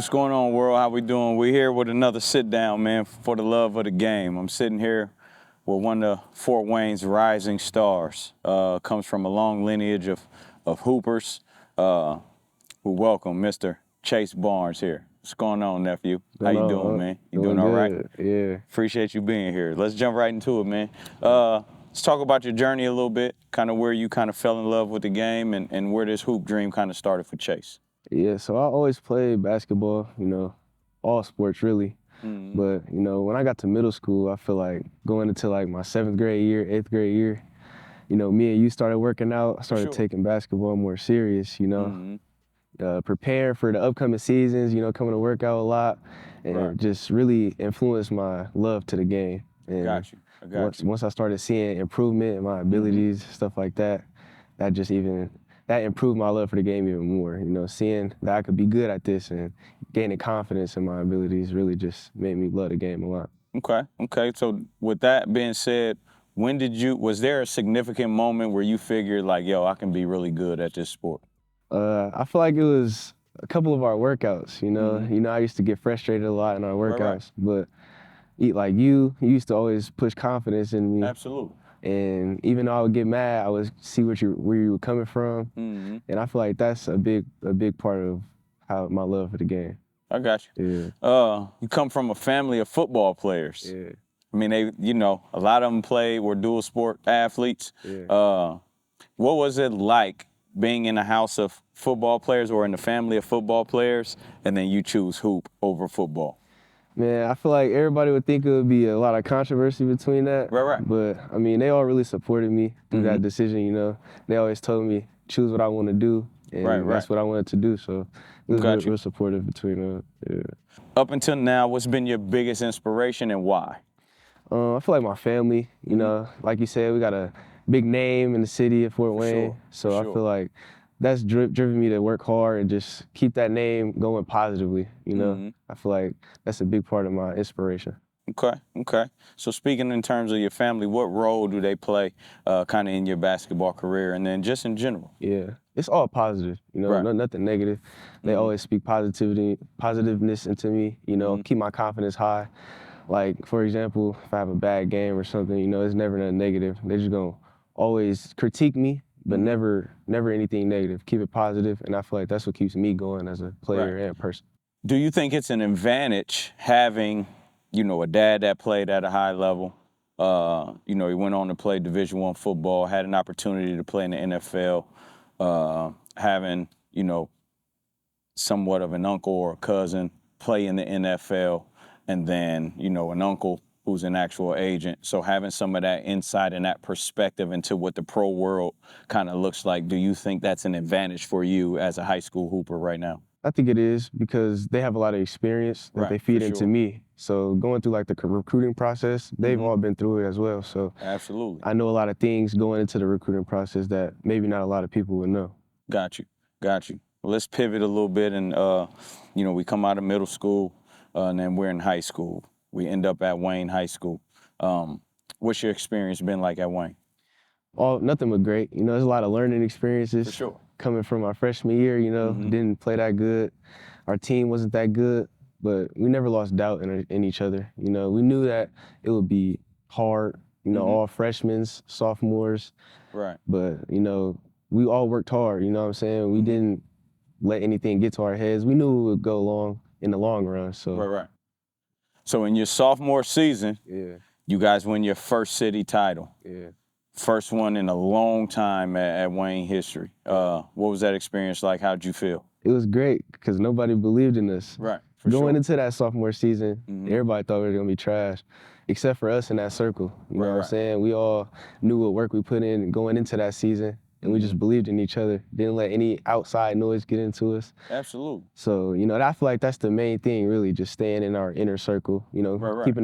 What's going on, world? How we doing? We're here with another sit down, man, for the love of the game. I'm sitting here with one of Fort Wayne's rising stars. Comes from a long lineage of hoopers. We welcome Mr. Chase Barnes here. What's going on, nephew? How you doing, man? You doing all right? Yeah. Appreciate you being here. Let's jump right into it, man. Let's talk about your journey a little bit, kind of where you kind of fell in love with the game and where this hoop dream kind of started for Chase. Yeah, so I always played basketball, all sports really. Mm-hmm. But, when I got to middle school, I feel like going into like my 7th grade year, 8th grade year, me and you started working out. I started taking basketball more serious, preparing for the upcoming seasons, coming to work out a lot and just really influenced my love to the game. And I got you. Once I started seeing improvement in my abilities, stuff like that, that improved my love for the game even more. Seeing that I could be good at this and gaining confidence in my abilities really just made me love the game a lot. Okay. So with that being said, was there a significant moment where you figured like, yo, I can be really good at this sport? I feel like it was a couple of our workouts, I used to get frustrated a lot in our workouts, but like you used to always push confidence in me. Absolutely. And even though I would get mad, I would see where you were coming from. Mm-hmm. And I feel like that's a big part of how my love for the game. I got you. Yeah. You come from a family of football players. Yeah. I mean, a lot of them were dual sport athletes. Yeah. What was it like being in a house of football players or in a family of football players, and then you choose hoop over football? Man, I feel like everybody would think it would be a lot of controversy between that. Right. But, I mean, they all really supported me through that decision, They always told me, choose what I want to do, and that's what I wanted to do. So it was real supportive between us. Yeah. Up until now, what's been your biggest inspiration and why? I feel like my family, like you said, we got a big name in the city of Fort Wayne. So I feel like that's driven me to work hard and just keep that name going positively, I feel like that's a big part of my inspiration. Okay. So speaking in terms of your family, what role do they play kind of in your basketball career and then just in general? Yeah, it's all positive, nothing negative. They always speak positiveness into me, keep my confidence high. Like, for example, if I have a bad game or something, it's never nothing negative. They're just gonna always critique me, but never anything negative. Keep it positive, and I feel like that's what keeps me going as a player and person. Do you think it's an advantage having, a dad that played at a high level? He went on to play Division I football, had an opportunity to play in the NFL, having, somewhat of an uncle or a cousin play in the NFL, and then, an uncle who's an actual agent. So having some of that insight and that perspective into what the pro world kind of looks like, do you think that's an advantage for you as a high school hooper right now? I think it is because they have a lot of experience that they feed into me. So going through like the recruiting process, they've all been through it as well. So absolutely, I know a lot of things going into the recruiting process that maybe not a lot of people would know. Got you. Well, let's pivot a little bit and, we come out of middle school and then we're in high school. We end up at Wayne High School. What's your experience been like at Wayne? Nothing but great. There's a lot of learning experiences. For sure. Coming from our freshman year, didn't play that good. Our team wasn't that good, but we never lost doubt in each other. We knew that it would be hard, all freshmen, sophomores. Right. But, we all worked hard, what I'm saying? We didn't let anything get to our heads. We knew it would go long in the long run. So. Right. So in your sophomore season, you guys win your first city title. Yeah. First one in a long time at Wayne history. What was that experience like? How'd you feel? It was great because nobody believed in us. Right. Going into that sophomore season, everybody thought we were going to be trash, except for us in that circle. You know what I'm saying? We all knew what work we put in going into that season, and we just believed in each other. Didn't let any outside noise get into us. Absolutely. So, I feel like that's the main thing, really, just staying in our inner circle, keeping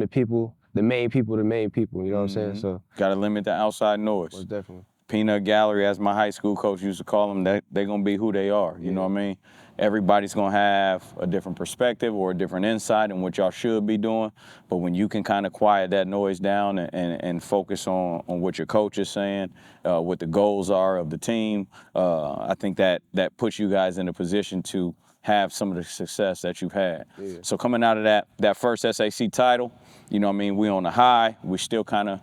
the main people, you know what I'm saying? So got to limit the outside noise. Most definitely. Peanut Gallery, as my high school coach used to call them, they're going to be who they are. You know what I mean? Everybody's going to have a different perspective or a different insight in what y'all should be doing. But when you can kind of quiet that noise down and focus on what your coach is saying, what the goals are of the team, I think that puts you guys in a position to have some of the success that you've had. Yeah. So coming out of that first SAC title, you know what I mean, we on the high. We're still kind of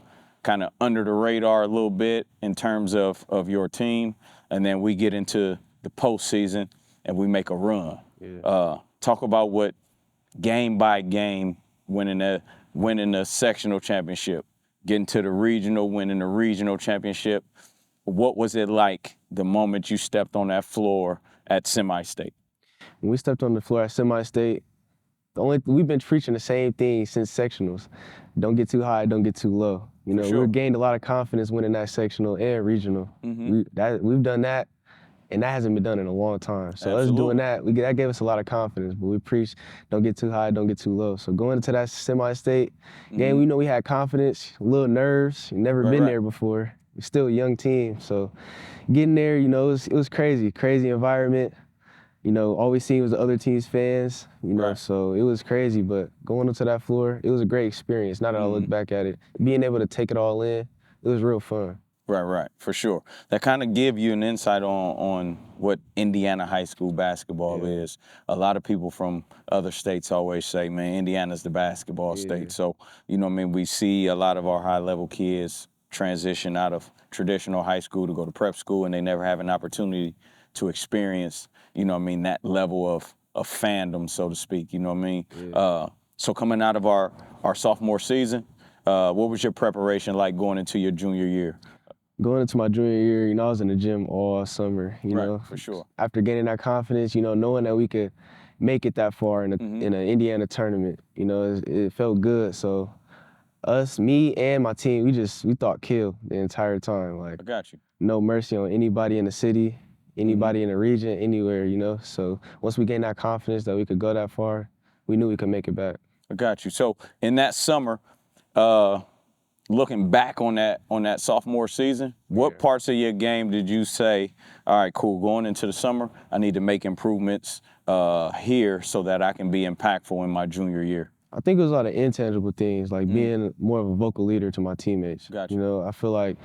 under the radar a little bit in terms of your team. And then we get into the postseason and we make a run. Yeah. Talk about what game by game winning the sectional championship, getting to the regional, winning the regional championship. What was it like the moment you stepped on that floor at semi-state? When we stepped on the floor at semi-state, we've been preaching the same thing since sectionals. Don't get too high, don't get too low. You know, sure. we've gained a lot of confidence winning that sectional and regional. We've done that, and that hasn't been done in a long time. So us doing that, that gave us a lot of confidence. But we preached, don't get too high, don't get too low. So going into that semi-state game, we know we had confidence, a little nerves. We've never been there before. We're still a young team, so getting there, you know, it was crazy environment. You know, all we seen was the other team's fans, you know, so it was crazy. But going onto that floor, it was a great experience. Now that I look back at it, being able to take it all in, it was real fun. Right, for sure. That kind of give you an insight on what Indiana high school basketball is. A lot of people from other states always say, man, Indiana's the basketball state. So, you know what I mean, we see a lot of our high-level kids transition out of traditional high school to go to prep school, and they never have an opportunity to experience, you know what I mean, that level of fandom, so to speak, you know what I mean? So coming out of our sophomore season, what was your preparation like going into your junior year? Going into my junior year, you know, I was in the gym all summer, you know. For sure. After gaining that confidence, you know, knowing that we could make it that far in an Indiana tournament, you know, it felt good. So me and my team, we thought kill the entire time. Like, I got you. No mercy on anybody in the city, anybody in the region, anywhere, you know. So once we gained that confidence that we could go that far, we knew we could make it back. I got you. So in that summer, looking back on that sophomore season, what parts of your game did you say, all right, cool, going into the summer, I need to make improvements here so that I can be impactful in my junior year? I think it was a lot of intangible things, like being more of a vocal leader to my teammates. Gotcha. You know, I feel like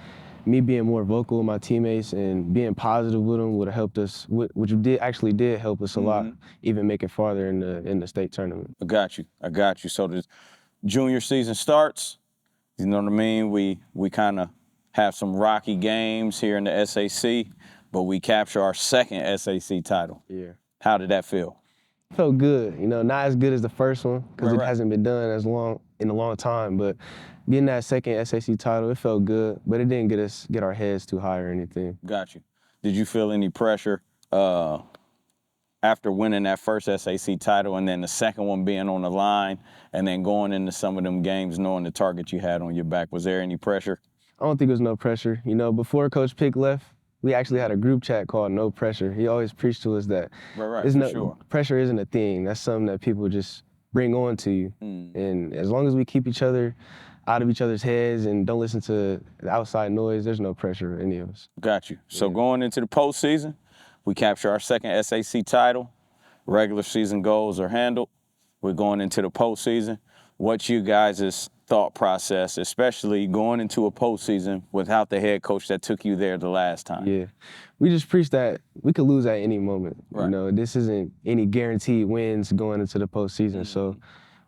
me being more vocal with my teammates and being positive with them would have helped us, which actually did help us a lot, even make it farther in the state tournament. I got you. So the junior season starts, you know what I mean? We kind of have some rocky games here in the SAC, but we capture our second SAC title. Yeah. How did that feel? Felt good, you know, not as good as the first one because it hasn't been done in a long time, but getting that second SAC title, it felt good, but it didn't get our heads too high or anything. Got you. Did you feel any pressure after winning that first SAC title and then the second one being on the line and then going into some of them games knowing the target you had on your back? Was there any pressure? I don't think there was no pressure. You know, before Coach Pick left, we actually had a group chat called No Pressure. He always preached to us that pressure isn't a thing. That's something that people just bring on to you. And as long as we keep each other out of each other's heads and don't listen to the outside noise, there's no pressure for any of us. Got you. So going into the postseason, we capture our second SAC title. Regular season goals are handled. We're going into the postseason. What's you guys' thought process, especially going into a postseason without the head coach that took you there the last time? Yeah, we just preach that we could lose at any moment. You know, this isn't any guaranteed wins going into the postseason. So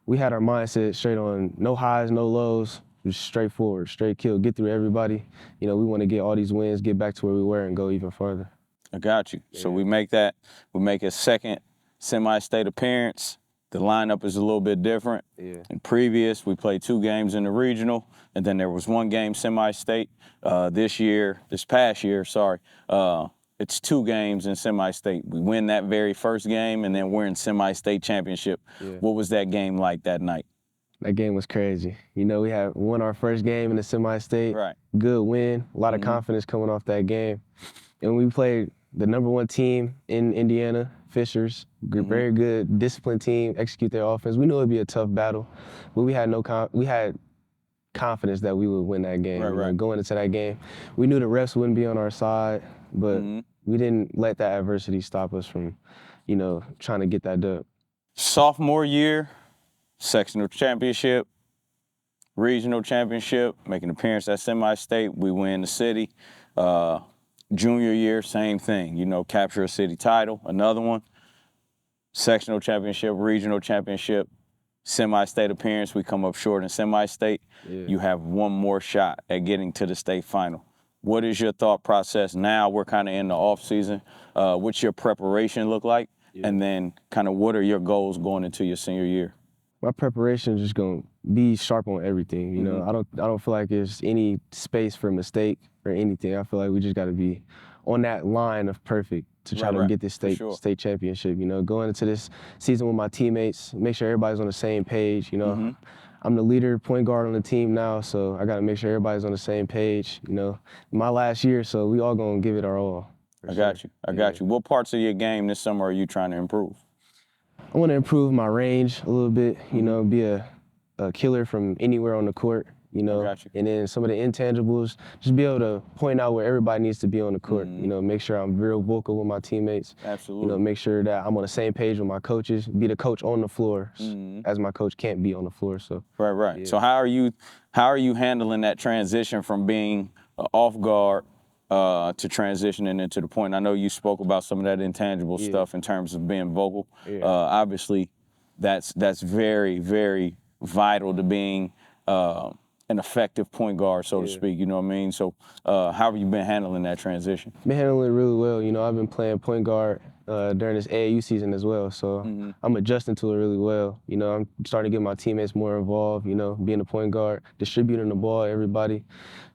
we had our mindset straight on no highs, no lows, just straightforward, straight kill, get through everybody. You know, we want to get all these wins, get back to where we were and go even further. I got you. So we make a second semi-state appearance. The lineup is a little bit different. In previous, we played 2 games in the regional, and then there was 1 game semi-state. This past year, it's 2 games in semi-state. We win that very first game, and then we're in semi-state championship. What was that game like that night? That game was crazy. You know, we had won our first game in the semi-state. Good win, a lot of confidence coming off that game. And we played the #1 team in Indiana, Fishers, very good, disciplined team, execute their offense. We knew it'd be a tough battle, but we had confidence that we would win that game. You know, going into that game, we knew the refs wouldn't be on our side, but we didn't let that adversity stop us from, you know, trying to get that dub. Sophomore year, sectional championship, regional championship, making an appearance at semi-state. We win the city. Junior year, same thing, you know, capture a city title, another one. sectional championship, regional championship, semi-state appearance. We come up short in semi-state. Yeah. You have one more shot at getting to the state final. What is your thought process now? We're kind of in the off season. What's your preparation look like? Yeah. And then kind of what are your goals going into your senior year? My preparation is just gonna be sharp on everything. You know, I don't feel like there's any space for mistake or anything. I feel like we just got to be on that line of perfect to try to get this state championship. You know, going into this season with my teammates, make sure everybody's on the same page. You know, I'm the leader, point guard on the team now, so I got to make sure everybody's on the same page. You know, my last year, so we all gonna give it our all. I got you. What parts of your game this summer are you trying to improve? I want to improve my range a little bit, you know, be a killer from anywhere on the court, you know, and then some of the intangibles, just be able to point out where everybody needs to be on the court, you know, make sure I'm real vocal with my teammates. Absolutely. You know, make sure that I'm on the same page with my coaches, be the coach on the floor, as my coach can't be on the floor, so. Right. Yeah. So how are you handling that transition from being off guard to transitioning into the point? I know you spoke about some of that intangible stuff in terms of being vocal. Obviously, that's very, very vital to being an effective point guard, so to speak. You know what I mean? So how have you been handling that transition? Been handling it really well. You know, I've been playing point guard during this AAU season as well, so I'm adjusting to it really well. You know, I'm starting to get my teammates more involved, you know, being a point guard, distributing the ball, everybody,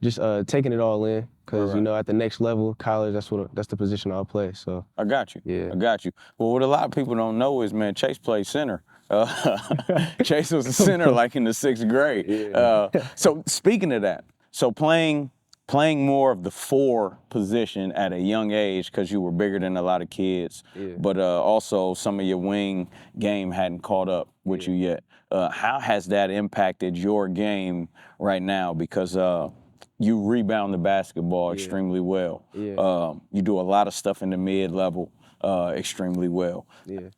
just taking it all in. Because, you know, at the next level, college, that's the position I'll play, so. I got you. Yeah. I got you. Well, what a lot of people don't know is, man, Chase played center. Chase was a center like in the 6th grade. So speaking of that, so playing more of the 4 position at a young age because you were bigger than a lot of kids, but also some of your wing game hadn't caught up with you yet. How has that impacted your game right now? Because you rebound the basketball extremely well. You do a lot of stuff in the mid-level extremely well.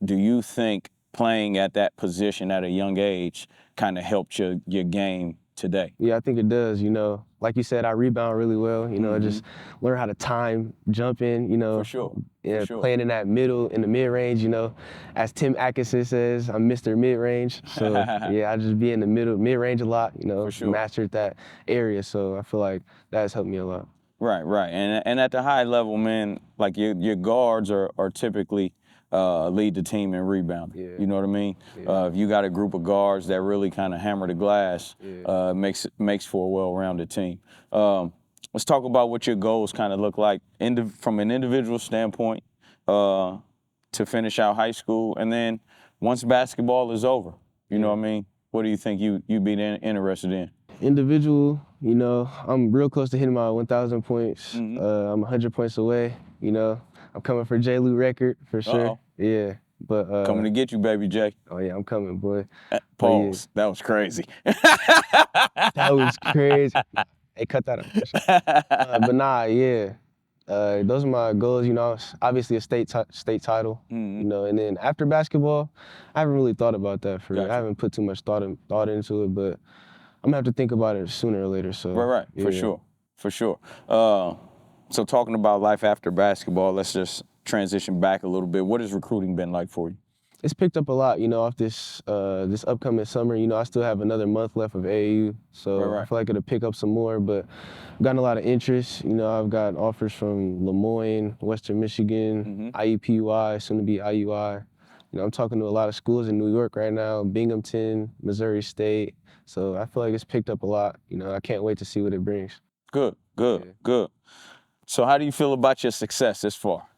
Do you think playing at that position at a young age kind of helped your game today? Yeah, I think it does. You know, like you said, I rebound really well. You know, just learn how to time jumping. You know, for sure. Playing in that in the mid-range. You know, as Tim Atkinson says, I'm Mr. Mid-range. So I just be in the mid-range a lot. You know, mastered that area. So I feel like that has helped me a lot. Right. And at the high level, man, like your guards are typically lead the team in rebounding. You know what I mean? If you got a group of guards that really kind of hammer the glass, makes for a well-rounded team. Let's talk about what your goals kind of look like from an individual standpoint to finish out high school, and then once basketball is over, you know what I mean? What do you think you'd be interested in? Individual, you know, I'm real close to hitting my 1,000 points. I'm 100 points away, you know. I'm coming for J. Lou record for sure. Yeah, but coming to get you, baby J. Oh yeah, I'm coming, boy. Pause. That was crazy. That was crazy. Hey, cut that out. But nah, those are my goals. You know, obviously a state title. You know, and then after basketball, I haven't really thought about that for real. I haven't put too much thought into it, but I'm gonna have to think about it sooner or later. So right, for sure. So talking about life after basketball, let's just transition back a little bit. What has recruiting been like for you? It's picked up a lot, you know, off this upcoming summer. You know, I still have another month left of AAU, so I feel like it'll pick up some more, but I've gotten a lot of interest. You know, I've got offers from Lemoyne, Western Michigan, IUPUI, soon to be IUI. You know, I'm talking to a lot of schools in New York right now, Binghamton, Missouri State. So I feel like it's picked up a lot. You know, I can't wait to see what it brings. Good. So how do you feel about your success this far?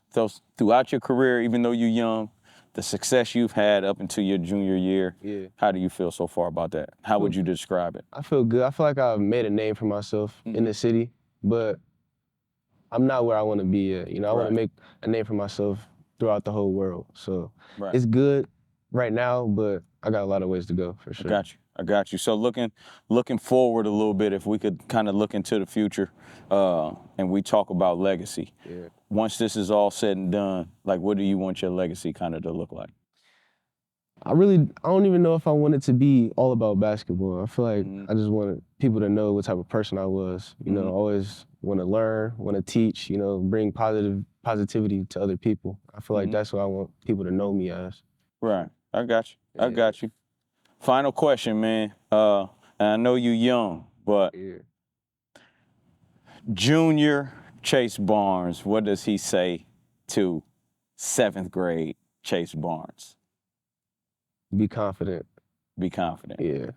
Throughout your career, even though you're young, the success you've had up until your junior year, how do you feel so far about that? How would you describe it? I feel good. I feel like I've made a name for myself in the city, but I'm not where I want to be yet. You know, I want to make a name for myself throughout the whole world. So it's good right now, but I got a lot of ways to go for sure. I got you. So looking forward a little bit, if we could kind of look into the future and we talk about legacy. Once this is all said and done, like what do you want your legacy kind of to look like? I don't even know if I want it to be all about basketball. I feel like I just wanted people to know what type of person I was. You know, always want to learn, want to teach, you know, bring positivity to other people. I feel like that's what I want people to know me as. Right. I got you. I Yeah. got you. Final question, man. And I know you young, but Yeah. Junior Chase Barnes, what does he say to 7th grade Chase Barnes? Be confident. Be confident. Yeah.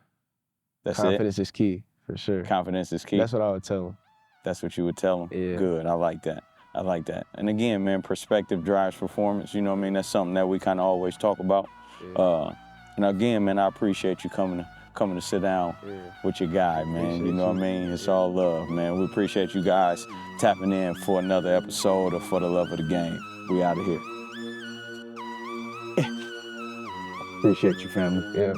That's Confidence is key, for sure. Confidence is key. That's what I would tell him. That's what you would tell him? Yeah. Good. I like that. I like that. And again, man, perspective drives performance. You know what I mean? That's something that we kind of always talk about. Yeah. And again, man, I appreciate you coming to sit down with your guy, man. You know what I mean? It's all love, man. We appreciate you guys tapping in for another episode of For the Love of the Game. We out of here. Appreciate you, family. Yeah.